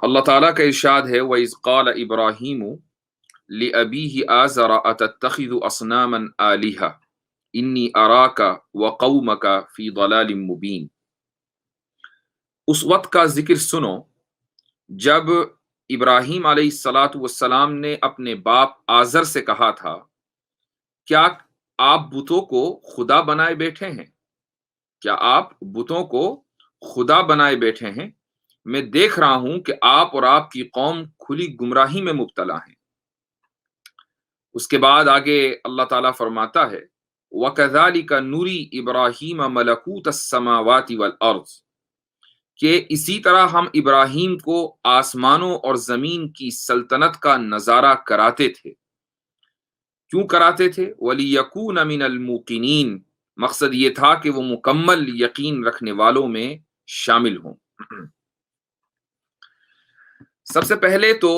اللہ تعالیٰ کا ارشاد ہے وَإِذْ قَالَ إِبْرَاهِيمُ لِأَبِيهِ آزَرَ أَتَتَّخِذُ أَصْنَامًا آلِهَةً إِنِّي أَرَاكَ وَقَوْمَكَ فِي ضَلَالٍ مُبِينٍ۔ اس وقت کا ذکر سنو جب ابراہیم علیہ السلام نے اپنے باپ آزر سے کہا تھا کیا آپ بتوں کو خدا بنائے بیٹھے ہیں؟ کیا آپ بتوں کو خدا بنائے بیٹھے ہیں؟ میں دیکھ رہا ہوں کہ آپ اور آپ کی قوم کھلی گمراہی میں مبتلا ہیں۔ اس کے بعد آگے اللہ تعالیٰ فرماتا ہے وَكَذَلِكَ نُرِي إِبْرَاهِيمَ مَلَكُوتَ السَّمَاوَاتِ وَالْأَرْضِ، کہ اسی طرح ہم ابراہیم کو آسمانوں اور زمین کی سلطنت کا نظارہ کراتے تھے۔ کیوں کراتے تھے؟ وَلِيَكُونَ مِنَ الْمُوقِنِينَ، مقصد یہ تھا کہ وہ مکمل یقین رکھنے والوں میں شامل ہوں۔ سب سے پہلے تو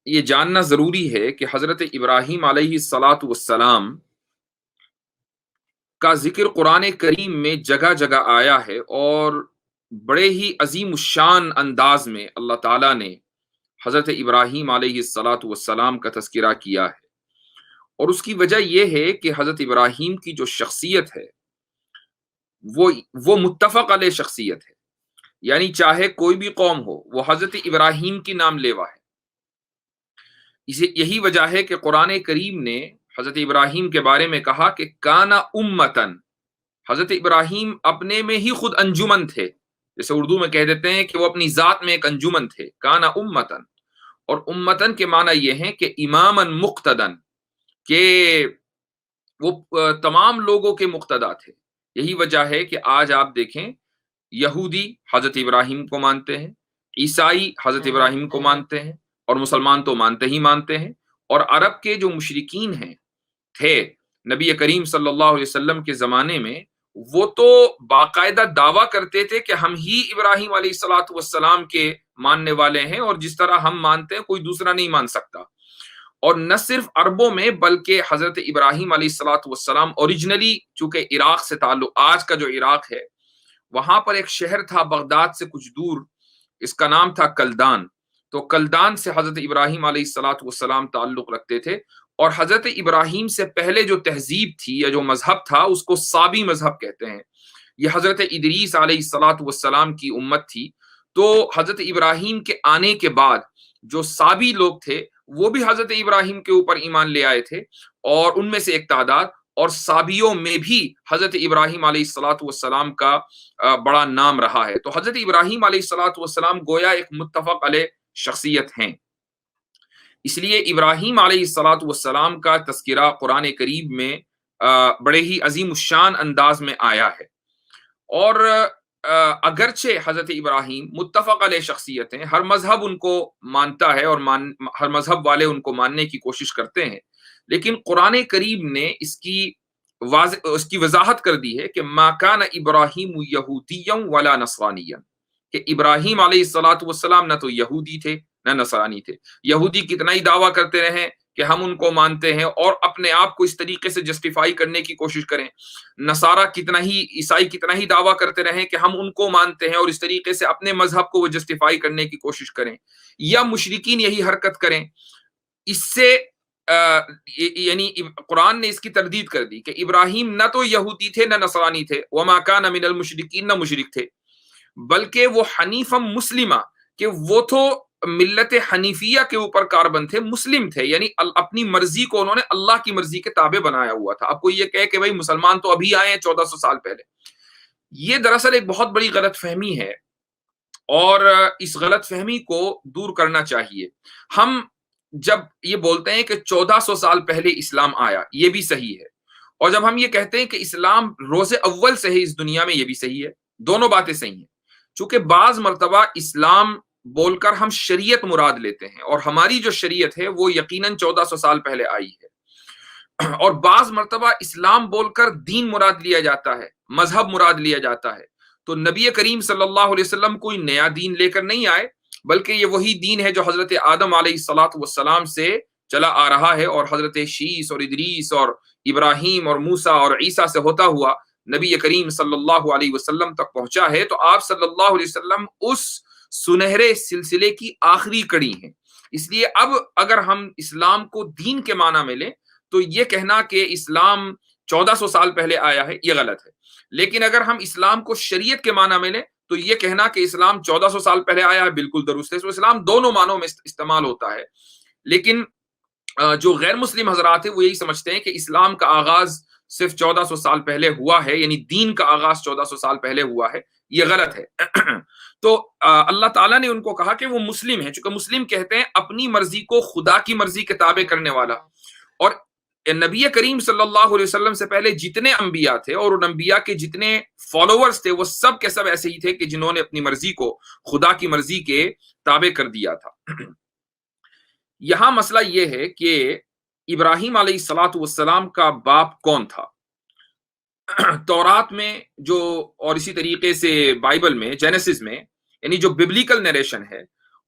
یہ جاننا ضروری ہے کہ حضرت ابراہیم علیہ السلام کا ذکر قرآن کریم میں جگہ جگہ آیا ہے، اور بڑے ہی عظیم الشان انداز میں اللہ تعالیٰ نے حضرت ابراہیم علیہ السلام کا تذکرہ کیا ہے۔ اور اس کی وجہ یہ ہے کہ حضرت ابراہیم کی جو شخصیت ہے وہ متفق علیہ شخصیت ہے، یعنی چاہے کوئی بھی قوم ہو وہ حضرت ابراہیم کی نام لیوا ہے۔ یہی وجہ ہے کہ قرآن کریم نے حضرت ابراہیم کے بارے میں کہا کہ کانا امتن، حضرت ابراہیم اپنے میں ہی خود انجمن تھے، جیسے اردو میں کہہ دیتے ہیں کہ وہ اپنی ذات میں ایک انجمن تھے، کانا امتن۔ اور امتن کے معنی یہ ہیں کہ امامن مقتدن، کہ وہ تمام لوگوں کے مقتدا تھے۔ یہی وجہ ہے کہ آج آپ دیکھیں یہودی حضرت ابراہیم کو مانتے ہیں، عیسائی حضرت ابراہیم کو مانتے ہیں، اور مسلمان تو مانتے ہی مانتے ہیں۔ اور عرب کے جو مشرکین تھے نبی کریم صلی اللہ علیہ وسلم کے زمانے میں، وہ تو باقاعدہ دعویٰ کرتے تھے کہ ہم ہی ابراہیم علیہ السلام کے ماننے والے ہیں، اور جس طرح ہم مانتے ہیں کوئی دوسرا نہیں مان سکتا۔ اور نہ صرف عربوں میں بلکہ حضرت ابراہیم علیہ السلام اوریجنلی چونکہ عراق سے تعلق، آج کا جو عراق ہے وہاں پر ایک شہر تھا بغداد سے کچھ دور، اس کا نام تھا کلدان۔ تو کلدان سے حضرت ابراہیم علیہ السلام تعلق رکھتے تھے، اور حضرت ابراہیم سے پہلے جو تہذیب تھی یا جو مذہب تھا اس کو صابی مذہب کہتے ہیں۔ یہ حضرت ادریس علیہ السلام کی امت تھی۔ تو حضرت ابراہیم کے آنے کے بعد جو صابی لوگ تھے وہ بھی حضرت ابراہیم کے اوپر ایمان لے آئے تھے، اور ان میں سے ایک تعداد، اور صابیوں میں بھی حضرت ابراہیم علیہ السلام کا بڑا نام رہا ہے۔ تو حضرت ابراہیم علیہ السلام گویا ایک متفق علیہ شخصیت ہیں۔ اس لیے ابراہیم علیہ السلام کا تذکرہ قرآن کریم میں بڑے ہی عظیم الشان انداز میں آیا ہے۔ اور اگرچہ حضرت ابراہیم متفق علیہ شخصیت ہیں، ہر مذہب ان کو مانتا ہے، اور ہر مذہب والے ان کو ماننے کی کوشش کرتے ہیں، لیکن قرآن کریم نے اس کی وضاحت کر دی ہے کہ ما کان ابراہیم یہودیا ولا نصرانیا، کہ ابراہیم علیہ السلام نہ تو یہودی تھے نہ نصرانی تھے۔ یہودی کتنا ہی دعویٰ کرتے رہیں کہ ہم ان کو مانتے ہیں اور اپنے آپ کو اس طریقے سے جسٹیفائی کرنے کی کوشش کریں، نصارہ عیسائی کتنا ہی دعویٰ کرتے رہیں کہ ہم ان کو مانتے ہیں اور اس طریقے سے اپنے مذہب کو وہ جسٹیفائی کرنے کی کوشش کریں، یا مشرکین یہی حرکت کریں۔ اس سے یعنی قرآن نے اس کی تردید کر دی کہ ابراہیم نہ تو یہودی تھے نہ نصرانی تھے، وما کان من المشرکین، نہ مشرک تھے، بلکہ وہ حنیفا مسلمہ، کہ وہ تو ملت حنیفیہ کے اوپر کاربند تھے، مسلم تھے، یعنی اپنی مرضی کو انہوں نے اللہ کی مرضی کے تابع بنایا ہوا تھا۔ اب کوئی یہ کہے کہ بھائی مسلمان تو ابھی آئے ہیں 1400 سال پہلے، یہ دراصل ایک بہت بڑی غلط فہمی ہے، اور اس غلط فہمی کو دور کرنا چاہیے۔ ہم جب یہ بولتے ہیں کہ 1400 سال پہلے اسلام آیا، یہ بھی صحیح ہے، اور جب ہم یہ کہتے ہیں کہ اسلام روز اول سے ہے اس دنیا میں، یہ بھی صحیح ہے، دونوں باتیں صحیح ہیں۔ چونکہ بعض مرتبہ اسلام بول کر ہم شریعت مراد لیتے ہیں، اور ہماری جو شریعت ہے وہ یقیناً 1400 سال پہلے آئی ہے، اور بعض مرتبہ اسلام بول کر دین مراد لیا جاتا ہے، مذہب مراد لیا جاتا ہے۔ تو نبی کریم صلی اللہ علیہ وسلم کوئی نیا دین لے کر نہیں آئے، بلکہ یہ وہی دین ہے جو حضرت آدم علیہ السلام سے چلا آ رہا ہے، اور حضرت شیس اور ادریس اور ابراہیم اور موسیٰ اور عیسیٰ سے ہوتا ہوا نبی کریم صلی اللہ علیہ وسلم تک پہنچا ہے۔ تو آپ صلی اللہ علیہ وسلم اس سنہرے سلسلے کی آخری کڑی ہیں. اس لیے اب اگر ہم اسلام کو دین کے معنی میں لیں تو یہ کہنا کہ اسلام 1400 سال پہلے آیا ہے یہ غلط ہے. لیکن اگر ہم اسلام کو شریعت کے معنی میں لیں تو یہ کہنا کہ اسلام 1400 سال پہلے آیا ہے بالکل درست ہے. تو اسلام دونوں معنوں میں استعمال ہوتا ہے. لیکن جو غیر مسلم حضرات ہیں وہ یہی سمجھتے ہیں کہ اسلام کا آغاز صرف 1400 سال پہلے ہوا ہے، یعنی دین کا آغاز 1400 سال پہلے ہوا ہے. یہ غلط ہے. تو اللہ تعالیٰ نے ان کو کہا کہ وہ مسلم ہیں، چونکہ مسلم کہتے ہیں اپنی مرضی کو خدا کی مرضی کے تابع کرنے والا. اور نبی کریم صلی اللہ علیہ وسلم سے پہلے جتنے انبیاء تھے اور ان انبیاء کے جتنے فالوورز تھے وہ سب کے سب ایسے ہی تھے کہ جنہوں نے اپنی مرضی کو خدا کی مرضی کے تابع کر دیا تھا. یہاں مسئلہ یہ ہے کہ ابراہیم علیہ الصلوۃ والسلام کا باپ کون تھا؟ تورات میں جو، اور اسی طریقے سے بائبل میں جینیسس میں، یعنی جو ببلیکل نیریشن ہے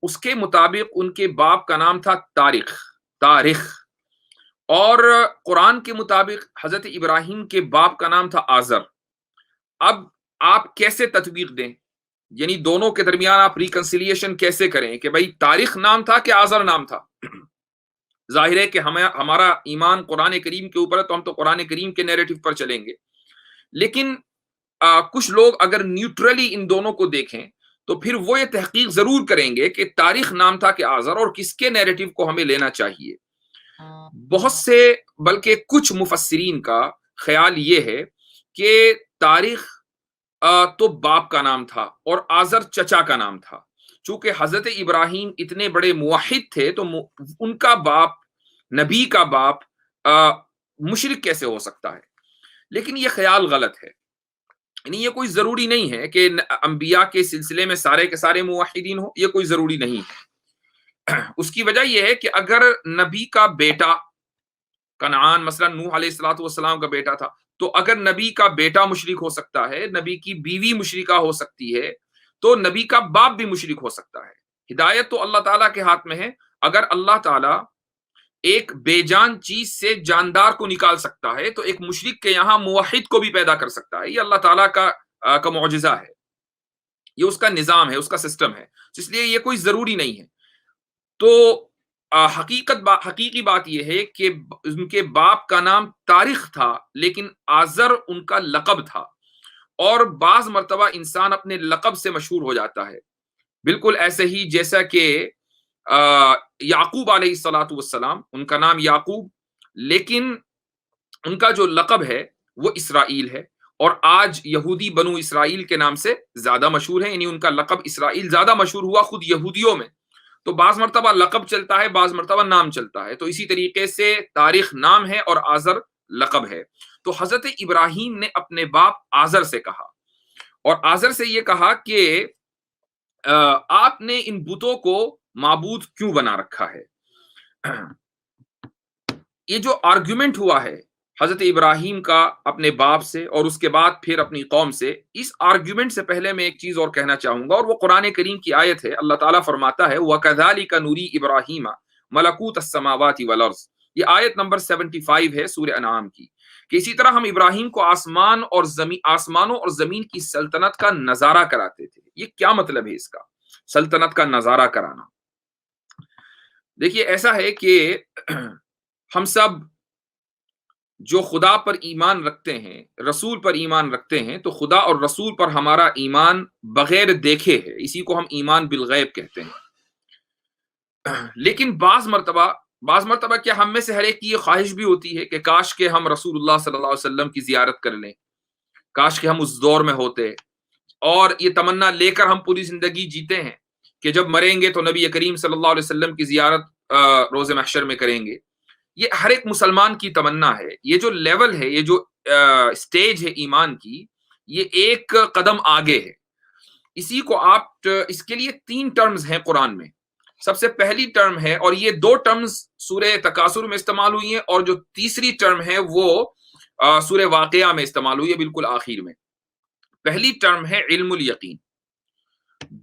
اس کے مطابق ان کے باپ کا نام تھا تارخ. اور قرآن کے مطابق حضرت ابراہیم کے باپ کا نام تھا آزر. اب آپ کیسے تطبیق دیں، یعنی دونوں کے درمیان آپ ریکنسیلیشن کیسے کریں کہ بھائی تاریخ نام تھا کہ آزر نام تھا؟ ظاہر ہے کہ ہمارا ایمان قرآن کریم کے اوپر ہے تو ہم تو قرآن کریم کے نیریٹو پر چلیں گے. لیکن کچھ لوگ اگر نیوٹرلی ان دونوں کو دیکھیں تو پھر وہ یہ تحقیق ضرور کریں گے کہ تاریخ نام تھا کہ آزر، اور کس کے نیریٹو کو ہمیں لینا چاہیے. بہت سے بلکہ کچھ مفسرین کا خیال یہ ہے کہ تاریخ تو باپ کا نام تھا اور آزر چچا کا نام تھا. چونکہ حضرت ابراہیم اتنے بڑے موحد تھے تو ان کا باپ، نبی کا باپ، مشرک کیسے ہو سکتا ہے؟ لیکن یہ خیال غلط ہے. یعنی یہ کوئی ضروری نہیں ہے کہ انبیاء کے سلسلے میں سارے کے سارے موحدین ہوں، یہ کوئی ضروری نہیں ہے. اس کی وجہ یہ ہے کہ اگر نبی کا بیٹا کنعان مثلا نوح علیہ الصلوۃ والسلام کا بیٹا تھا، تو اگر نبی کا بیٹا مشرک ہو سکتا ہے، نبی کی بیوی مشرکہ ہو سکتی ہے، تو نبی کا باپ بھی مشرک ہو سکتا ہے. ہدایت تو اللہ تعالیٰ کے ہاتھ میں ہے. اگر اللہ تعالیٰ ایک بے جان چیز سے جاندار کو نکال سکتا ہے تو ایک مشرک کے یہاں موحد کو بھی پیدا کر سکتا ہے. یہ اللہ تعالیٰ کا معجزہ ہے، یہ اس کا نظام ہے، اس کا سسٹم ہے. اس لیے یہ کوئی ضروری نہیں ہے. تو حقیقی بات یہ ہے کہ ان کے باپ کا نام تاریخ تھا لیکن آزر ان کا لقب تھا. اور بعض مرتبہ انسان اپنے لقب سے مشہور ہو جاتا ہے، بالکل ایسے ہی جیسا کہ یعقوب علیہ الصلوۃ والسلام، ان کا نام یعقوب، لیکن ان کا جو لقب ہے وہ اسرائیل ہے. اور آج یہودی بنو اسرائیل کے نام سے زیادہ مشہور ہے، یعنی ان کا لقب اسرائیل زیادہ مشہور ہوا خود یہودیوں میں. تو بعض مرتبہ لقب چلتا ہے، بعض مرتبہ نام چلتا ہے. تو اسی طریقے سے تاریخ نام ہے اور آزر لقب ہے. تو حضرت ابراہیم نے اپنے باپ آزر سے کہا، اور آزر سے یہ کہا کہ آپ نے ان بتوں کو معبود کیوں بنا رکھا ہے؟ یہ جو آرگیومنٹ ہوا ہے حضرت ابراہیم کا اپنے باپ سے اور اس کے بعد پھر اپنی قوم سے، اس آرگیومنٹ سے پہلے میں ایک چیز اور کہنا چاہوں گا، اور وہ قرآن کریم کی آیت ہے. اللہ تعالیٰ فرماتا ہے وَكَذَلِكَ نُرِي إِبْرَاهِيمَ مَلَكُوتَ السَّمَاوَاتِ وَالْأَرْضِ. یہ آیت نمبر 75 ہے سورہ انعام کی، کہ اسی طرح ہم ابراہیم کو آسمانوں اور زمین کی سلطنت کا نظارہ کراتے تھے. یہ کیا مطلب ہے اس کا، سلطنت کا نظارہ کرانا؟ دیکھیے ایسا ہے کہ ہم سب جو خدا پر ایمان رکھتے ہیں، رسول پر ایمان رکھتے ہیں، تو خدا اور رسول پر ہمارا ایمان بغیر دیکھے ہے. اسی کو ہم ایمان بالغیب کہتے ہیں. لیکن بعض مرتبہ کیا ہم میں سے ہر ایک کی یہ خواہش بھی ہوتی ہے کہ کاش کہ ہم رسول اللہ صلی اللہ علیہ وسلم کی زیارت کر لیں، کاش کہ ہم اس دور میں ہوتے، اور یہ تمنا لے کر ہم پوری زندگی جیتے ہیں کہ جب مریں گے تو نبی کریم صلی اللہ علیہ وسلم کی زیارت روز محشر میں کریں گے. یہ ہر ایک مسلمان کی تمنا ہے. یہ جو لیول ہے، یہ جو سٹیج ہے ایمان کی، یہ ایک قدم آگے ہے. اسی کو آپ، اس کے لیے 3 ٹرمز ہیں قرآن میں. سب سے پہلی ٹرم ہے، اور یہ 2 ٹرمز سورہ تکاثر میں استعمال ہوئی ہیں، اور جو تیسری ٹرم ہے وہ سورہ واقعہ میں استعمال ہوئی ہے بالکل آخر میں. پہلی ٹرم ہے علم الیقین،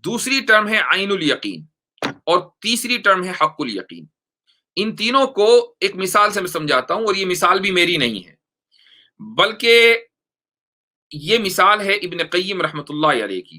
دوسری ٹرم ہے عین الیقین، اور تیسری ٹرم ہے حق الیقین. ان تینوں کو ایک مثال سے میں سمجھاتا ہوں، اور یہ مثال بھی میری نہیں ہے بلکہ یہ مثال ہے ابن قیم رحمۃ اللہ علیہ کی.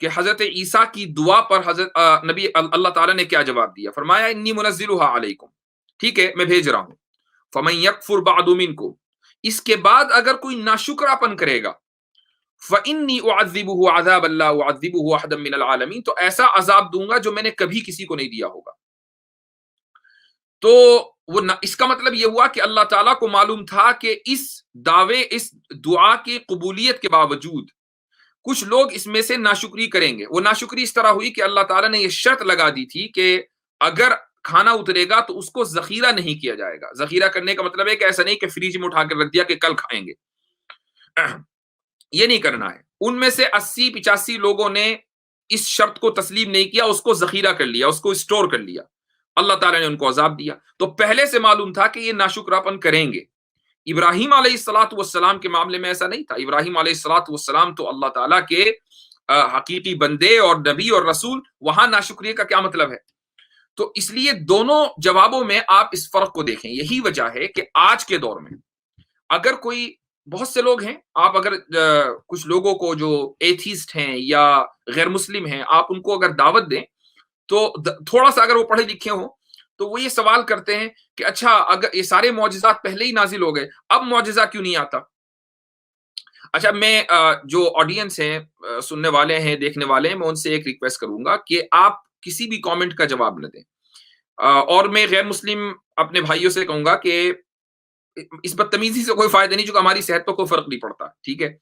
کہ حضرت عیسیٰ کی دعا پر حضرت نبی اللہ تعالیٰ نے کیا جواب دیا؟ فرمایا انی منزلها علیکم، ٹھیک ہے میں بھیج رہا ہوں، فمن یکفر بعد منکم، اس کے بعد اگر کوئی ناشکراپن کرے گا، فانی اعذبہ عذابا لا اعذبہ احدا من العالمین، تو ایسا عذاب دوں گا جو میں نے کبھی کسی کو نہیں دیا ہوگا۔ تو وہ اس کا مطلب یہ ہوا کہ اللہ تعالیٰ کو معلوم تھا کہ اس دعوے، اس دعا کی قبولیت کے باوجود کچھ لوگ اس میں سے ناشکری کریں گے۔ وہ ناشکری اس طرح ہوئی کہ اللہ تعالیٰ نے یہ شرط لگا دی تھی کہ اگر کھانا اترے گا تو اس کو ذخیرہ نہیں کیا جائے گا۔ ذخیرہ کرنے کا مطلب ہے کہ ایسا نہیں کہ فریج میں اٹھا کے رکھ دیا کہ کل کھائیں گے، یہ نہیں کرنا ہے۔ ان میں سے 80-85 لوگوں نے اس شرط کو تسلیم نہیں کیا، اس کو ذخیرہ کر لیا، اس کو اسٹور کر لیا، اللہ تعالیٰ نے ان کو عذاب دیا۔ تو پہلے سے معلوم تھا کہ یہ ناشکراپن کریں گے۔ ابراہیم علیہ الصلاۃ والسلام کے معاملے میں ایسا نہیں تھا۔ ابراہیم علیہ الصلاۃ والسلام تو اللہ تعالیٰ کے حقیقی بندے اور نبی اور رسول، وہاں ناشکریے کا کیا مطلب ہے؟ تو اس لیے دونوں جوابوں میں آپ اس فرق کو دیکھیں۔ یہی وجہ ہے کہ آج کے دور میں اگر کوئی، بہت سے لوگ ہیں، آپ اگر کچھ لوگوں کو جو ایتھیسٹ ہیں یا غیر مسلم ہیں، آپ ان کو اگر دعوت دیں تو تھوڑا سا اگر وہ پڑھے لکھے ہوں تو وہ یہ سوال کرتے ہیں کہ اچھا اگر یہ سارے معجزات پہلے ہی نازل ہو گئے، اب معجزہ کیوں نہیں آتا؟ اچھا میں جو آڈینس ہیں، سننے والے ہیں، دیکھنے والے ہیں، میں ان سے ایک ریکویسٹ کروں گا کہ آپ کسی بھی کامنٹ کا جواب نہ دیں، اور میں غیر مسلم اپنے بھائیوں سے کہوں گا کہ اس بدتمیزی سے کوئی فائدہ نہیں، چونکہ ہماری صحت پر کوئی فرق نہیں پڑتا، ٹھیک ہے؟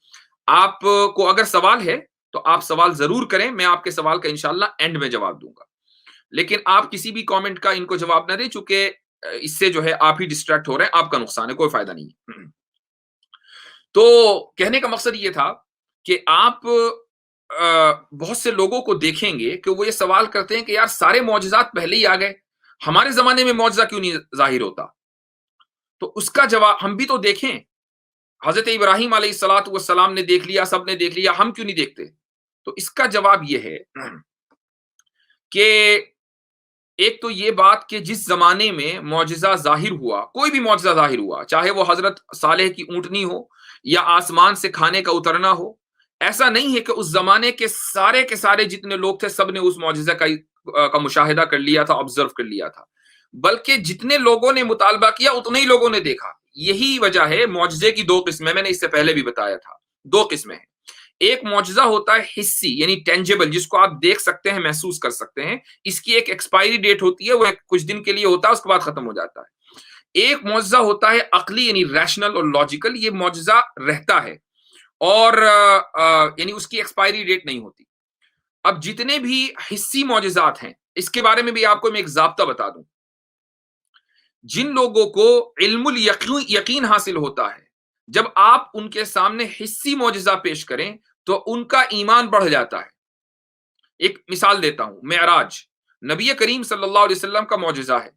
آپ کو اگر سوال ہے تو آپ سوال ضرور کریں، میں آپ کے سوال کا انشاءاللہ اینڈ میں جواب دوں گا، لیکن آپ کسی بھی کامنٹ کا ان کو جواب نہ دیں، چونکہ اس سے جو ہے آپ ہی ڈسٹریکٹ ہو رہے ہیں، آپ کا نقصان ہے، کوئی فائدہ نہیں ہے۔ تو کہنے کا مقصد یہ تھا کہ آپ بہت سے لوگوں کو دیکھیں گے کہ وہ یہ سوال کرتے ہیں کہ یار سارے معجزات پہلے ہی آ گئے، ہمارے زمانے میں معجزہ کیوں نہیں ظاہر ہوتا؟ تو اس کا جواب ہم بھی تو دیکھیں، حضرت ابراہیم علیہ الصلاۃ والسلام نے دیکھ لیا، سب نے دیکھ لیا، ہم کیوں نہیں دیکھتے؟ تو اس کا جواب یہ ہے کہ ایک تو یہ بات کہ جس زمانے میں معجزہ ظاہر ہوا، کوئی بھی معجزہ ظاہر ہوا، چاہے وہ حضرت صالح کی اونٹنی ہو یا آسمان سے کھانے کا اترنا ہو، ایسا نہیں ہے کہ اس زمانے کے سارے جتنے لوگ تھے سب نے اس معجزہ کا مشاہدہ کر لیا تھا، آبزرو کر لیا تھا، بلکہ جتنے لوگوں نے مطالبہ کیا اتنے ہی لوگوں نے دیکھا۔ یہی وجہ ہے معجزے کی دو قسمیں، میں نے اس سے پہلے بھی بتایا تھا، دو قسمیں ہیں۔ ایک معجزہ ہوتا ہے حسی، یعنی ٹینجیبل، جس کو آپ دیکھ سکتے ہیں، محسوس کر سکتے ہیں، اس کی ایک ایکسپائری ڈیٹ ہوتی ہے، وہ کچھ دن کے لیے ہوتا ہے، اس کے بعد ختم ہو جاتا ہے۔ ایک معجزہ ہوتا ہے عقلی، یعنی ریشنل اور لاجیکل، یہ معجزہ رہتا ہے اور یعنی اس کی ایکسپائری ڈیٹ نہیں ہوتی۔ اب جتنے بھی حسی معجزات ہیں، اس کے بارے میں بھی آپ کو میں ایک ضابطہ بتا دوں۔ جن لوگوں کو علم یقین حاصل ہوتا ہے، جب آپ ان کے سامنے حسی معجزہ پیش کریں تو ان کا ایمان بڑھ جاتا ہے۔ ایک مثال دیتا ہوں، معراج نبی کریم صلی اللہ علیہ وسلم کا معجزہ ہے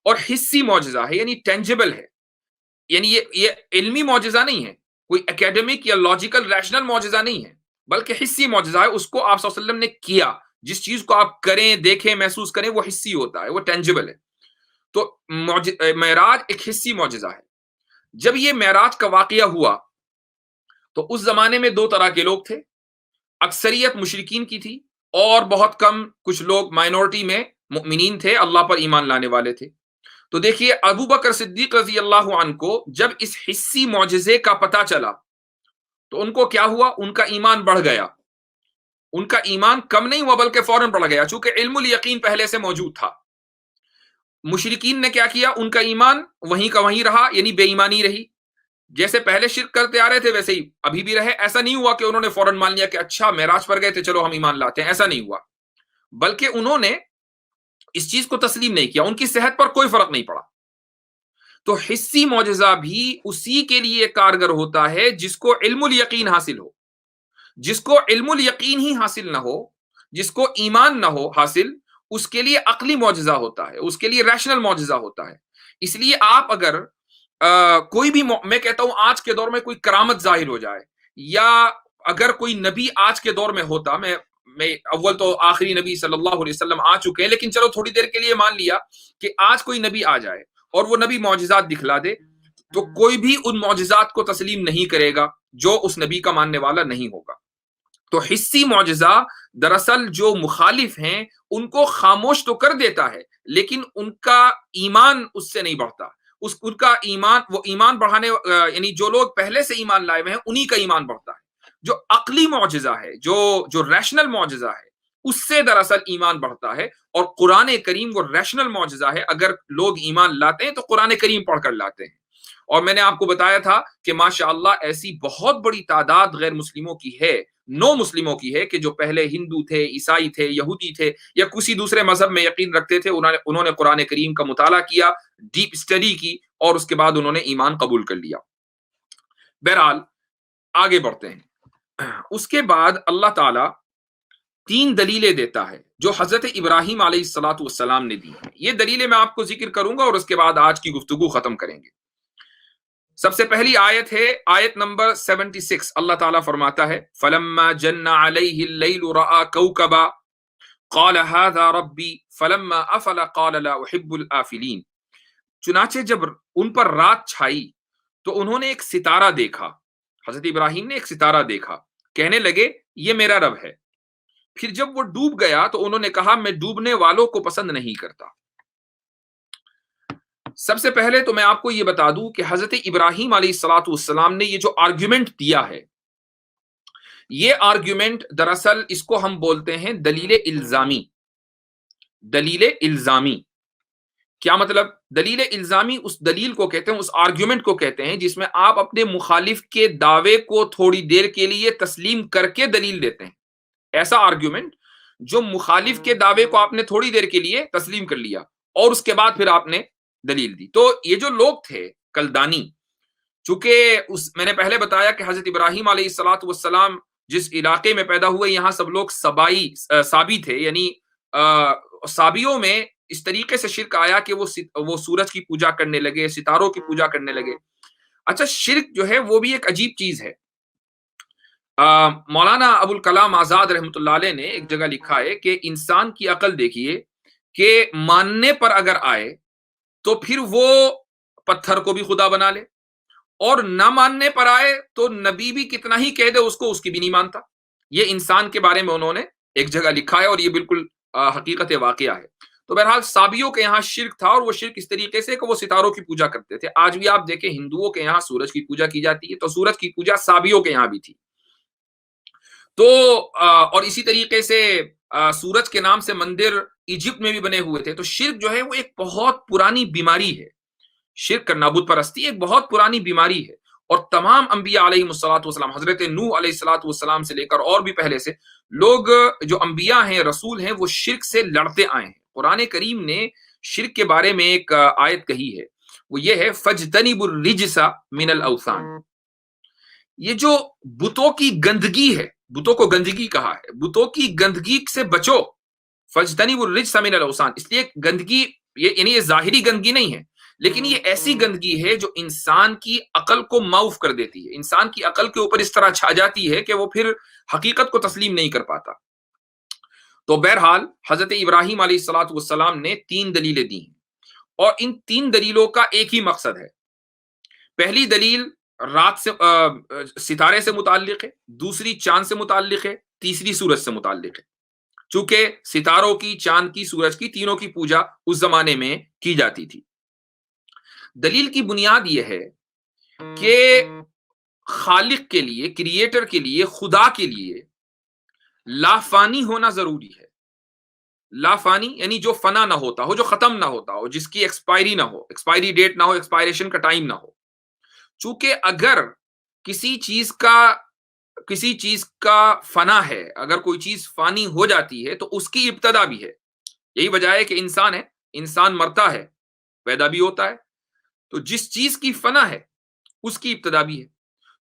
اور حسی معجزہ ہے، یعنی ٹینجیبل ہے، یعنی یہ علمی معجزہ نہیں ہے، کوئی اکیڈمک یا لاجیکل ریشنل معجزہ نہیں ہے، بلکہ حسی معجزہ ہے۔ اس کو آپ صلی اللہ علیہ وسلم نے کیا، جس چیز کو آپ کریں، دیکھیں، محسوس کریں، وہ حسی ہوتا ہے، وہ ٹینجیبل ہے۔ تو معراج ایک حسی معجزہ ہے۔ جب یہ معراج کا واقعہ ہوا تو اس زمانے میں دو طرح کے لوگ تھے، اکثریت مشرکین کی تھی اور بہت کم کچھ لوگ مائنورٹی میں مؤمنین تھے، اللہ پر ایمان لانے والے تھے۔ تو دیکھیے ابو بکر صدیق رضی اللہ عنہ کو جب اس حسی معجزے کا پتہ چلا تو ان کو کیا ہوا؟ ان کا ایمان بڑھ گیا، ان کا ایمان کم نہیں ہوا بلکہ فوراً بڑھ گیا، چونکہ علم الیقین پہلے سے موجود تھا۔ مشرکین نے کیا کیا؟ ان کا ایمان وہیں کا وہیں رہا، یعنی بے ایمانی رہی، جیسے پہلے شرک کرتے آ رہے تھے ویسے ہی ابھی بھی رہے۔ ایسا نہیں ہوا کہ انہوں نے فوراً مان لیا کہ اچھا معراج پر گئے تھے چلو ہم ایمان لاتے ہیں، ایسا نہیں ہوا، بلکہ انہوں نے اس چیز کو تسلیم نہیں کیا، ان کی صحت پر کوئی فرق نہیں پڑا۔ تو حسی معجزہ بھی اسی کے لیے کارگر ہوتا ہے جس کو علم الیقین حاصل ہو۔ جس کو علم الیقین ہی حاصل نہ ہو، جس کو ایمان نہ ہو حاصل، اس کے لیے عقلی معجزہ ہوتا ہے، اس کے لیے ریشنل معجزہ ہوتا ہے۔ اس لیے آپ اگر کوئی بھی، میں کہتا ہوں آج کے دور میں کوئی کرامت ظاہر ہو جائے، یا اگر کوئی نبی آج کے دور میں ہوتا، میں اول تو آخری نبی صلی اللہ علیہ وسلم آ چکے ہیں، لیکن چلو تھوڑی دیر کے لیے مان لیا کہ آج کوئی نبی آ جائے اور وہ نبی معجزات دکھلا دے، تو کوئی بھی ان معجزات کو تسلیم نہیں کرے گا جو اس نبی کا ماننے والا نہیں ہوگا۔ تو حصی معجزہ دراصل جو مخالف ہیں ان کو خاموش تو کر دیتا ہے، لیکن ان کا ایمان اس سے نہیں بڑھتا. ان کا ایمان، وہ ایمان بڑھانے یعنی جو لوگ پہلے سے ایمان لائے ہوئے ہیں انہی کا ایمان بڑھتا ہے. جو عقلی معجزہ ہے، جو ریشنل معجزہ ہے، اس سے دراصل ایمان بڑھتا ہے. اور قرآن کریم وہ ریشنل معجزہ ہے. اگر لوگ ایمان لاتے ہیں تو قرآن کریم پڑھ کر لاتے ہیں. اور میں نے آپ کو بتایا تھا کہ ماشاءاللہ ایسی بہت بڑی تعداد غیر مسلموں کی ہے، نو مسلموں کی ہے، کہ جو پہلے ہندو تھے، عیسائی تھے، یہودی تھے، یا کسی دوسرے مذہب میں یقین رکھتے تھے، انہوں نے قرآن کریم کا مطالعہ کیا، ڈیپ اسٹڈی کی، اور اس کے بعد انہوں نے ایمان قبول کر لیا. بہرحال آگے بڑھتے ہیں. اس کے بعد اللہ تعالی 3 دلیلیں دیتا ہے جو حضرت ابراہیم علیہ الصلوۃ والسلام نے دی ہیں. یہ دلیلیں میں آپ کو ذکر کروں گا اور اس کے بعد آج کی گفتگو ختم کریں گے. سب سے پہلی آیت ہے آیت نمبر 76. اللہ تعالیٰ فرماتا ہے فلما جن علیہ اللیل رأى کوکبا قال هذا ربی فلما افل قال لا احب الآفلین. چنانچہ جب ان پر رات چھائی تو انہوں نے ایک ستارہ دیکھا. حضرت ابراہیم نے ایک ستارہ دیکھا، کہنے لگے یہ میرا رب ہے. پھر جب وہ ڈوب گیا تو انہوں نے کہا میں ڈوبنے والوں کو پسند نہیں کرتا. سب سے پہلے تو میں آپ کو یہ بتا دوں کہ حضرت ابراہیم علیہ الصلوۃ والسلام نے یہ جو آرگیومنٹ دیا ہے، یہ آرگیومنٹ دراصل اس کو ہم بولتے ہیں دلیل الزامی. دلیل الزامی کیا مطلب؟ دلیل الزامی اس دلیل کو کہتے ہیں، اس آرگیومنٹ کو کہتے ہیں جس میں آپ اپنے مخالف کے دعوے کو تھوڑی دیر کے لیے تسلیم کر کے دلیل دیتے ہیں. ایسا آرگیومنٹ جو مخالف کے دعوے کو آپ نے تھوڑی دیر کے لیے تسلیم کر لیا اور اس کے بعد پھر آپ نے دلیل دی. تو یہ جو لوگ تھے کلدانی، چونکہ میں نے پہلے بتایا کہ حضرت ابراہیم علیہ الصلوۃ والسلام جس علاقے میں پیدا ہوئے یہاں سب لوگ سابی تھے، یعنی سابیوں میں اس طریقے سے شرک آیا کہ وہ سورج کی پوجا کرنے لگے، ستاروں کی پوجا کرنے لگے. اچھا، شرک جو ہے وہ بھی ایک عجیب چیز ہے. مولانا ابو الکلام آزاد رحمۃ اللہ علیہ نے ایک جگہ لکھا ہے کہ انسان کی عقل دیکھیے کہ ماننے پر اگر آئے تو پھر وہ پتھر کو بھی خدا بنا لے، اور نہ ماننے پر آئے تو نبی بھی کتنا ہی کہہ دے اس کو، اس کی بھی نہیں مانتا. یہ انسان کے بارے میں انہوں نے ایک جگہ لکھا ہے اور یہ بالکل حقیقت واقعہ ہے. تو بہرحال سابیوں کے یہاں شرک تھا، اور وہ شرک اس طریقے سے کہ وہ ستاروں کی پوجا کرتے تھے. آج بھی آپ دیکھیں ہندوؤں کے یہاں سورج کی پوجا کی جاتی ہے، تو سورج کی پوجا سابیوں کے یہاں بھی تھی. تو اور اسی طریقے سے سورج کے نام سے مندر ایجپٹ میں بھی بنے ہوئے تھے. تو شرک جو ہے وہ ایک بہت پرانی بیماری ہے. شرک کرنا، بت پرستی ایک بہت پرانی بیماری ہے. اور تمام انبیاء علیہ الصلوۃ والسلام، حضرت نوح علیہ الصلوۃ والسلام سے لے کر اور بھی پہلے سے لوگ جو انبیاء ہیں، رسول ہیں، وہ شرک سے لڑتے آئے ہیں. قرآن کریم نے شرک کے بارے میں ایک آیت کہی ہے، وہ یہ ہے فَاجْتَنِبُوا الرِّجْسَ مِنَ الْأَوْثَانِ. یہ جو بتوں کی گندگی ہے، بتوں کو گندگی کہا ہے، بتوں کی گندگی سے بچو. فَاجْتَنِبُوا الرِّجْسَ مِنَ الْأَوْثَانِ، اس لیے گندگی یعنی یہ ظاہری گندگی نہیں ہے، لیکن یہ ایسی گندگی ہے جو انسان کی عقل کو معاف کر دیتی ہے، انسان کی عقل کے اوپر اس طرح چھا جاتی ہے کہ وہ پھر حقیقت کو تسلیم نہیں کر پاتا. تو بہرحال حضرت ابراہیم علیہ الصلوۃ والسلام نے 3 دلیلیں دی ہیں، اور ان 3 دلیلوں کا ایک ہی مقصد ہے. پہلی دلیل رات سے ستارے سے متعلق ہے، دوسری چاند سے متعلق ہے، تیسری سورج سے متعلق ہے. چونکہ ستاروں کی، چاند کی، سورج کی، تینوں کی پوجا اس زمانے میں کی جاتی تھی. دلیل کی بنیاد یہ ہے کہ خالق کے لیے، کریٹر کے لیے، خدا کے لیے لافانی ہونا ضروری ہے. لافانی یعنی جو فنا نہ ہوتا ہو، جو ختم نہ ہوتا ہو، جس کی ایکسپائری نہ ہو، ایکسپائری ڈیٹ نہ ہو، ایکسپائریشن کا ٹائم نہ ہو. چونکہ اگر کسی چیز کا فنا ہے، اگر کوئی چیز فانی ہو جاتی ہے تو اس کی ابتدا بھی ہے. یہی وجہ ہے کہ انسان ہے، انسان مرتا ہے، پیدا بھی ہوتا ہے. تو جس چیز کی فنا ہے اس کی ابتدا بھی ہے.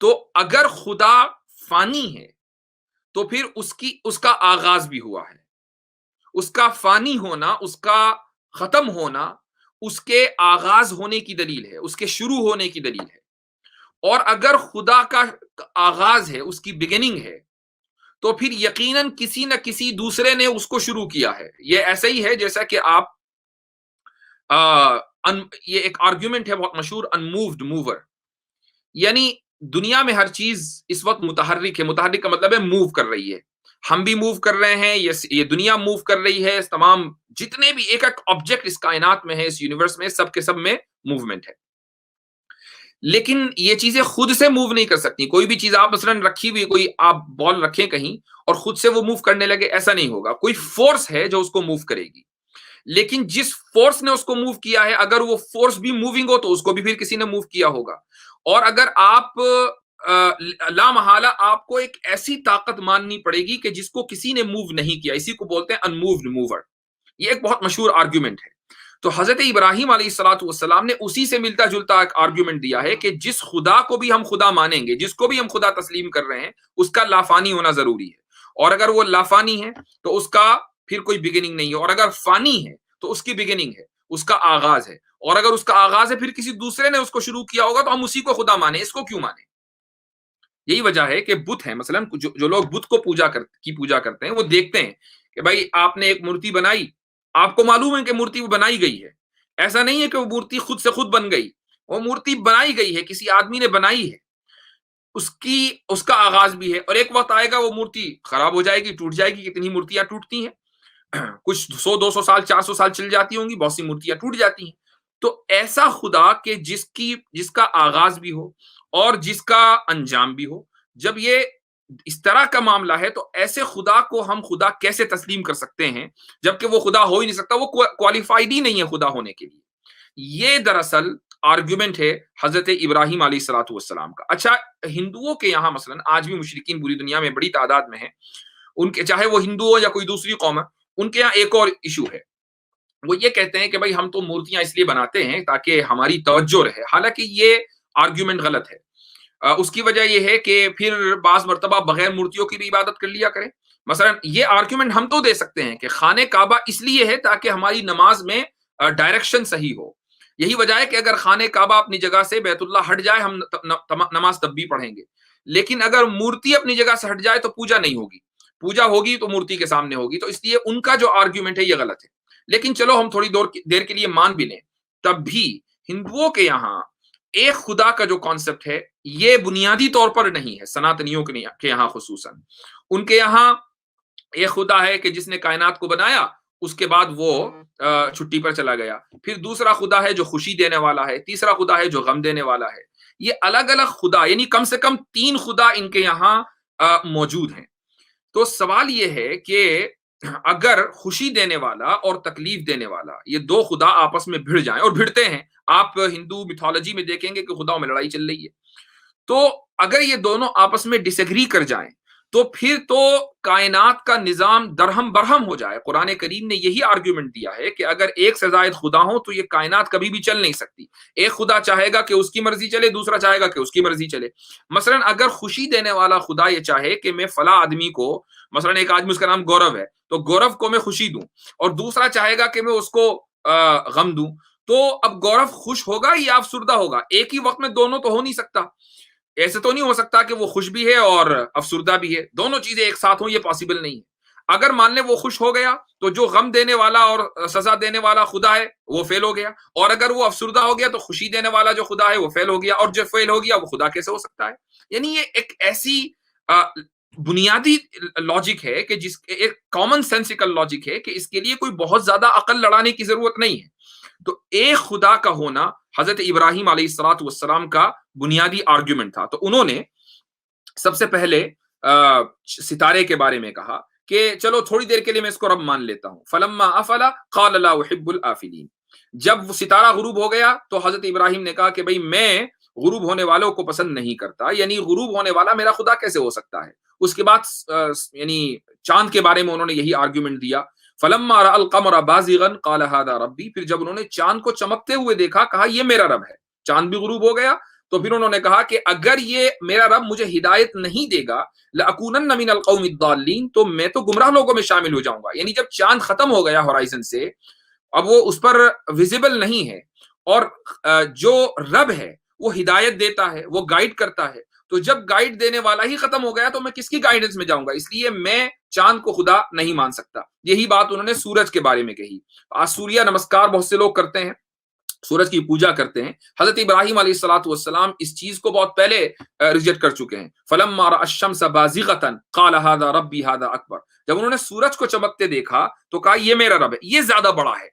تو اگر خدا فانی ہے تو پھر اس کا آغاز بھی ہوا ہے. اس کا فانی ہونا، اس کا ختم ہونا اس کے آغاز ہونے کی دلیل ہے، اس کے شروع ہونے کی دلیل ہے. اور اگر خدا کا آغاز ہے، اس کی بگننگ ہے، تو پھر یقیناً کسی نہ کسی دوسرے نے اس کو شروع کیا ہے. یہ ایسا ہی ہے جیسا کہ آپ یہ ایک آرگیومنٹ ہے بہت مشہور، انمووڈ موور. یعنی دنیا میں ہر چیز اس وقت متحرک ہے. متحرک کا مطلب ہے موو کر رہی ہے. ہم بھی موو کر رہے ہیں, یہ دنیا موو کر رہی ہے, تمام جتنے بھی ایک ایک آبجیکٹ اس کائنات میں ہے, اس یونیورس میں, سب کے سب میں موومنٹ ہے. لیکن یہ چیزیں خود سے موو نہیں کر سکتی. کوئی بھی چیز آپ مثلا رکھی ہوئی, کوئی آپ بال رکھیں کہیں اور خود سے وہ موو کرنے لگے, ایسا نہیں ہوگا. کوئی فورس ہے جو اس کو موو کرے گی. لیکن جس فورس نے اس کو موو کیا ہے, اگر وہ فورس بھی موونگ ہو تو اس کو بھی پھر کسی نے موو کیا ہوگا. اور اگر آپ لا محالہ آپ کو ایک ایسی طاقت ماننی پڑے گی کہ جس کو کسی نے موو نہیں کیا, اسی کو بولتے ہیں انمووڈ موور. یہ ایک بہت مشہور آرگیومنٹ ہے. تو حضرت ابراہیم علیہ الصلوۃ والسلام نے اسی سے ملتا جلتا ایک آرگیومنٹ دیا ہے کہ جس خدا کو بھی ہم خدا مانیں گے, جس کو بھی ہم خدا تسلیم کر رہے ہیں, اس کا لافانی ہونا ضروری ہے. اور اگر وہ لافانی ہے تو اس کا پھر کوئی بگننگ نہیں ہے. اور اگر فانی ہے تو اس کی بگننگ ہے, اس کا آغاز ہے. اور اگر اس کا آغاز ہے پھر کسی دوسرے نے اس کو شروع کیا ہوگا تو ہم اسی کو خدا مانیں, اس کو کیوں مانیں. یہی وجہ ہے کہ بت ہے, مثلا جو لوگ بت کو پوجا کرتے ہیں, وہ دیکھتے ہیں کہ بھائی آپ نے ایک مورتی بنائی, آپ کو معلوم ہے کہ مورتی وہ بنائی گئی ہے. ایسا نہیں ہے کہ وہ مورتی خود سے خود بن گئی, وہ مورتی بنائی گئی ہے, کسی آدمی نے بنائی ہے, اس کا آغاز بھی ہے. اور ایک وقت آئے گا وہ مورتی خراب ہو جائے گی, ٹوٹ جائے گی. کتنی مورتیاں ٹوٹتی ہیں, کچھ 100-200 سال 400 سال چل جاتی ہوں گی, بہت سی مورتیاں ٹوٹ جاتی ہیں. تو ایسا خدا کہ جس کا آغاز بھی ہو اور جس کا انجام بھی ہو, جب یہ اس طرح کا معاملہ ہے تو ایسے خدا کو ہم خدا کیسے تسلیم کر سکتے ہیں, جبکہ وہ خدا ہو ہی نہیں سکتا, وہ کوالیفائڈ ہی نہیں ہے خدا ہونے کے لیے. یہ دراصل آرگیومنٹ ہے حضرت ابراہیم علیہ الصلوۃ والسلام کا. اچھا, ہندوؤں کے یہاں مثلا آج بھی مشرکین پوری دنیا میں بڑی تعداد میں ہیں, ان کے چاہے وہ ہندو ہو یا کوئی دوسری قوم ہے, ان کے یہاں ایک اور ایشو ہے. وہ یہ کہتے ہیں کہ بھائی ہم تو مورتیاں اس لیے بناتے ہیں تاکہ ہماری توجہ رہے. حالانکہ یہ آرگیومنٹ غلط ہے. اس کی وجہ یہ ہے کہ پھر بعض مرتبہ بغیر مورتیوں کی بھی عبادت کر لیا کریں. مثلا یہ آرگیومنٹ ہم تو دے سکتے ہیں کہ خانہ کعبہ اس لیے ہے تاکہ ہماری نماز میں ڈائریکشن صحیح ہو. یہی وجہ ہے کہ اگر خانہ کعبہ اپنی جگہ سے بیت اللہ ہٹ جائے, ہم نماز تب بھی پڑھیں گے. لیکن اگر مورتی اپنی جگہ سے ہٹ جائے تو پوجا نہیں ہوگی, پوجا ہوگی تو مورتی کے سامنے ہوگی. تو اس لیے ان کا جو آرگیومنٹ ہے یہ غلط ہے. لیکن چلو ہم تھوڑی دیر کے لیے مان بھی لیں, تب بھی ہندوؤں کے یہاں ایک خدا کا جو کانسیپٹ ہے یہ بنیادی طور پر نہیں ہے. سناتنیوں کے یہاں خصوصاً ان کے یہاں ایک خدا ہے کہ جس نے کائنات کو بنایا, اس کے بعد وہ چھٹی پر چلا گیا. پھر دوسرا خدا ہے جو خوشی دینے والا ہے, تیسرا خدا ہے جو غم دینے والا ہے. یہ الگ الگ خدا, یعنی کم سے کم 3 خدا ان کے یہاں موجود ہیں. تو سوال یہ ہے کہ اگر خوشی دینے والا اور تکلیف دینے والا, یہ 2 خدا آپس میں بھڑ جائیں, اور بھڑتے ہیں, آپ ہندو میتھولوجی میں دیکھیں گے کہ خداؤں میں لڑائی چل رہی ہے, تو اگر یہ دونوں آپس میں ڈس ایگری کر جائیں تو پھر تو کائنات کا نظام درہم برہم ہو جائے. قرآن کریم نے یہی آرگیومنٹ دیا ہے کہ اگر ایک سے زائد خدا ہو تو یہ کائنات کبھی بھی چل نہیں سکتی. ایک خدا چاہے گا کہ اس کی مرضی چلے, دوسرا چاہے گا کہ اس کی مرضی چلے. مثلا اگر خوشی دینے والا خدا یہ چاہے کہ میں فلاں آدمی کو, مثلا ایک آدمی اس کا نام گورو ہے, تو گورو کو میں خوشی دوں, اور دوسرا چاہے گا کہ میں اس کو غم دوں, تو اب گورو خوش ہوگا یا افسردہ ہوگا؟ ایک ہی وقت میں دونوں تو ہو نہیں سکتا. ایسے تو نہیں ہو سکتا کہ وہ خوش بھی ہے اور افسردہ بھی ہے, دونوں چیزیں ایک ساتھ ہوں, یہ پاسبل نہیں ہے. اگر مان لیں وہ خوش ہو گیا تو جو غم دینے والا اور سزا دینے والا خدا ہے وہ فیل ہو گیا, اور اگر وہ افسردہ ہو گیا تو خوشی دینے والا جو خدا ہے وہ فیل ہو گیا, اور جو فیل ہو گیا وہ خدا کیسے ہو سکتا ہے؟ یعنی یہ ایک ایسی بنیادی لاجک ہے کہ ایک کامن سینسیکل لاجک ہے کہ اس کے لیے کوئی بہت زیادہ عقل لڑانے کی ضرورت نہیں ہے. تو ایک خدا کا ہونا حضرت ابراہیم علیہ الصلوۃ والسلام کا بنیادی آرگیومنٹ تھا. تو انہوں نے سب سے پہلے ستارے کے بارے میں کہا کہ چلو تھوڑی دیر کے لیے میں اس کو رب مان لیتا ہوں. فلما افل قال لا احب الافلین. جب وہ ستارہ غروب ہو گیا تو حضرت ابراہیم نے کہا کہ بھئی میں غروب ہونے والوں کو پسند نہیں کرتا, یعنی غروب ہونے والا میرا خدا کیسے ہو سکتا ہے. اس کے بعد یعنی چاند کے بارے میں انہوں نے یہی آرگیومنٹ دیا. فلما رأى القمر بازغا قال هذا ربی. پھر جب انہوں نے چاند کو چمکتے ہوئے دیکھا, کہا یہ میرا رب ہے. چاند بھی غروب ہو گیا تو پھر انہوں نے کہا کہ اگر یہ میرا رب مجھے ہدایت نہیں دے گا لأکونن من القوم الضالین, تو میں تو گمراہ لوگوں میں شامل ہو جاؤں گا. یعنی جب چاند ختم ہو گیا ہورائزن سے, اب وہ اس پر ویزیبل نہیں ہے, اور جو رب ہے وہ ہدایت دیتا ہے, وہ گائیڈ کرتا ہے, تو جب گائیڈ دینے والا ہی ختم ہو گیا تو میں کس کی گائیڈنس میں جاؤں گا؟ اس لیے میں چاند کو خدا نہیں مان سکتا. یہی بات انہوں نے سورج کے بارے میں کہی. آج سوریہ نمسکار بہت سے لوگ کرتے ہیں, سورج کی پوجا کرتے ہیں. حضرت ابراہیم علیہ الصلوۃ والسلام اس چیز کو بہت پہلے ریجیکٹ کر چکے ہیں. فلما رأى الشمس بازغۃ قال هذا ربی هذا اکبر. جب انہوں نے سورج کو چمکتے دیکھا تو کہا یہ میرا رب ہے، یہ زیادہ بڑا ہے.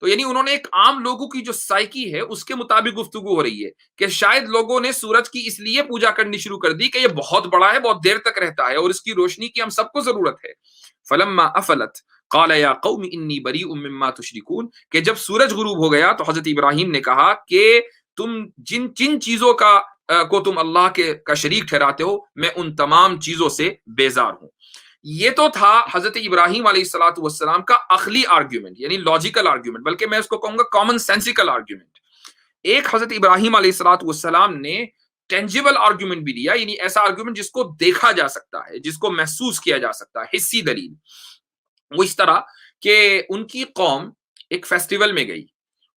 تو یعنی انہوں نے ایک عام لوگوں کی جو سائیکی ہے اس کے مطابق گفتگو ہو رہی ہے کہ شاید لوگوں نے سورج کی اس لیے پوجا کرنی شروع کر دی کہ یہ بہت بڑا ہے، بہت دیر تک رہتا ہے اور اس کی روشنی کی ہم سب کو ضرورت ہے. فلما افلت قال یا قوم انی بریء مما تشرکون، کہ جب سورج غروب ہو گیا تو حضرت ابراہیم نے کہا کہ تم جن چیزوں کو تم اللہ کا شریک ٹھہراتے ہو میں ان تمام چیزوں سے بیزار ہوں. یہ تو تھا حضرت ابراہیم علیہ الصلوۃ والسلام کا عقلی آرگیومنٹ، یعنی لاجیکل آرگیومنٹ، بلکہ میں اس کو کہوں گا کامن سینسیکل آرگیومنٹ. ایک حضرت ابراہیم علیہ الصلوۃ والسلام نے ٹینجیبل آرگیومنٹ بھی دیا، یعنی ایسا آرگیومنٹ جس کو دیکھا جا سکتا ہے، جس کو محسوس کیا جا سکتا ہے، حسی دلیل. وہ اس طرح کہ ان کی قوم ایک فیسٹیول میں گئی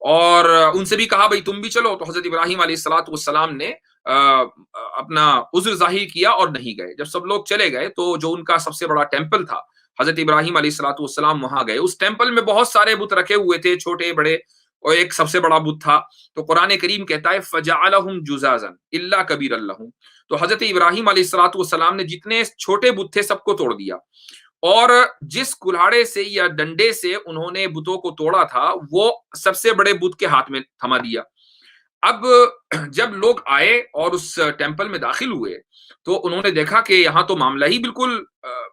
اور ان سے بھی کہا بھائی تم بھی چلو، تو حضرت ابراہیم علیہ الصلوۃ والسلام نے اپنا عذر ظاہر کیا اور نہیں گئے. جب سب لوگ چلے گئے تو جو ان کا سب سے بڑا ٹیمپل تھا، حضرت ابراہیم علیہ الصلوۃ والسلام وہاں گئے. اس ٹیمپل میں بہت سارے بت رکھے ہوئے تھے، چھوٹے بڑے، اور ایک سب سے بڑا بت تھا. تو قرآن کریم کہتا ہے فجعلہم جزازا الا کبیرا لہم. تو حضرت ابراہیم علیہ الصلوۃ والسلام نے جتنے چھوٹے بت تھے سب کو توڑ دیا، اور جس کلہاڑے سے یا ڈنڈے سے انہوں نے بتوں کو توڑا تھا وہ سب سے بڑے بت کے ہاتھ میں تھما دیا. اب جب لوگ آئے اور اس ٹیمپل میں داخل ہوئے تو انہوں نے دیکھا کہ یہاں تو معاملہ ہی بالکل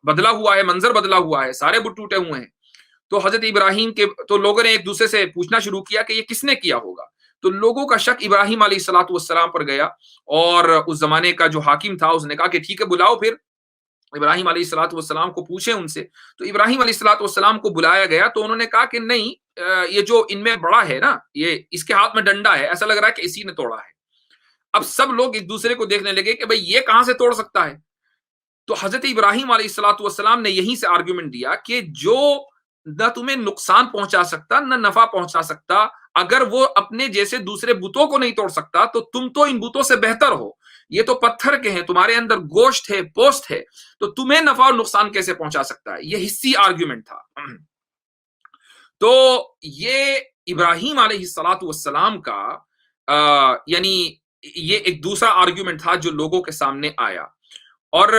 بدلا ہوا ہے، منظر بدلا ہوا ہے، سارے بت ٹوٹے ہوئے ہیں. تو حضرت ابراہیم تو لوگوں نے ایک دوسرے سے پوچھنا شروع کیا کہ یہ کس نے کیا ہوگا. تو لوگوں کا شک ابراہیم علیہ الصلوۃ والسلام پر گیا، اور اس زمانے کا جو حاکم تھا اس نے کہا کہ ٹھیک ہے بلاؤ پھر ابراہیم علیہ الصلوۃ والسلام کو پوچھیں ان سے. تو ابراہیم علیہ الصلوۃ والسلام کو بلایا گیا تو انہوں نے کہا کہ نہیں، یہ جو ان میں بڑا ہے نا، یہ اس کے ہاتھ میں ڈنڈا ہے، ایسا لگ رہا ہے کہ اسی نے توڑا ہے. اب سب لوگ ایک دوسرے کو دیکھنے لگے کہ بھئی یہ کہاں سے توڑ سکتا ہے. تو حضرت ابراہیم علیہ الصلوۃ والسلام نے یہیں سے آرگیومنٹ دیا کہ جو نہ تمہیں نقصان پہنچا سکتا نہ نفع پہنچا سکتا، اگر وہ اپنے جیسے دوسرے بتوں کو نہیں توڑ سکتا تو تم تو ان بتوں سے بہتر ہو. یہ تو پتھر کے ہیں، تمہارے اندر گوشت ہے، پوست ہے، تو تمہیں نفع اور نقصان کیسے پہنچا سکتا ہے. یہ حسی آرگیومنٹ تھا. تو یہ ابراہیم علیہ الصلوۃ والسلام کا یعنی یہ ایک دوسرا آرگیومنٹ تھا جو لوگوں کے سامنے آیا. اور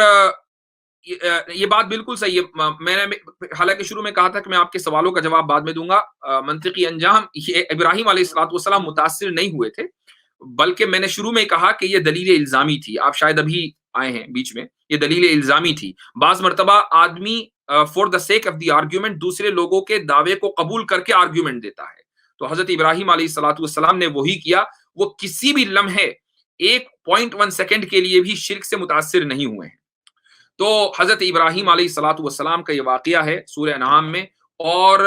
یہ بات بالکل صحیح ہے. میں نے حالانکہ شروع میں کہا تھا کہ میں آپ کے سوالوں کا جواب بعد میں دوں گا. منطقی انجام، یہ ابراہیم علیہ الصلوۃ والسلام متاثر نہیں ہوئے تھے، بلکہ میں نے شروع میں کہا کہ یہ دلیل الزامی تھی. آپ شاید ابھی آئے ہیں بیچ میں، یہ دلیل الزامی تھی. بعض مرتبہ آدمی for the sake of the argument دوسرے لوگوں کے دعوے کو قبول کر کے آرگیومنٹ دیتا ہے. تو حضرت ابراہیم علیہ الصلوۃ والسلام نے وہی کیا. وہ کسی بھی لمحے 1.1 سیکنڈ کے لیے بھی شرک سے متاثر نہیں ہوئے ہیں. تو حضرت ابراہیم علیہ الصلوۃ والسلام کا یہ واقعہ ہے سورہ انعام میں. اور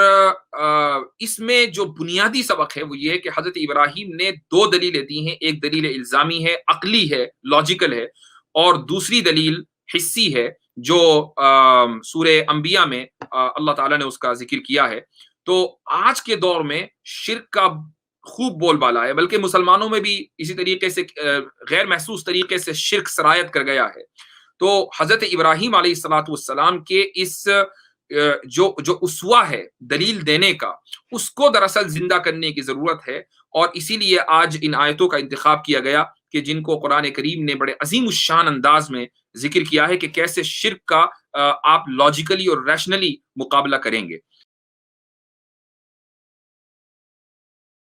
اس میں جو بنیادی سبق ہے وہ یہ ہے کہ حضرت ابراہیم نے 2 دلیلیں دی ہیں. ایک دلیل الزامی ہے، عقلی ہے، لاجیکل ہے، اور دوسری دلیل حسی ہے جو سورہ انبیاء میں اللہ تعالیٰ نے اس کا ذکر کیا ہے. تو آج کے دور میں شرک کا خوب بول بالا ہے، بلکہ مسلمانوں میں بھی اسی طریقے سے غیر محسوس طریقے سے شرک سرایت کر گیا ہے. تو حضرت ابراہیم علیہ الصلوۃ والسلام کے اس جو اسوہ ہے دلیل دینے کا، اس کو دراصل زندہ کرنے کی ضرورت ہے. اور اسی لیے آج ان آیتوں کا انتخاب کیا گیا کہ جن کو قرآن کریم نے بڑے عظیم الشان انداز میں ذکر کیا ہے کہ کیسے شرک کا آپ لاجیکلی اور ریشنلی مقابلہ کریں گے.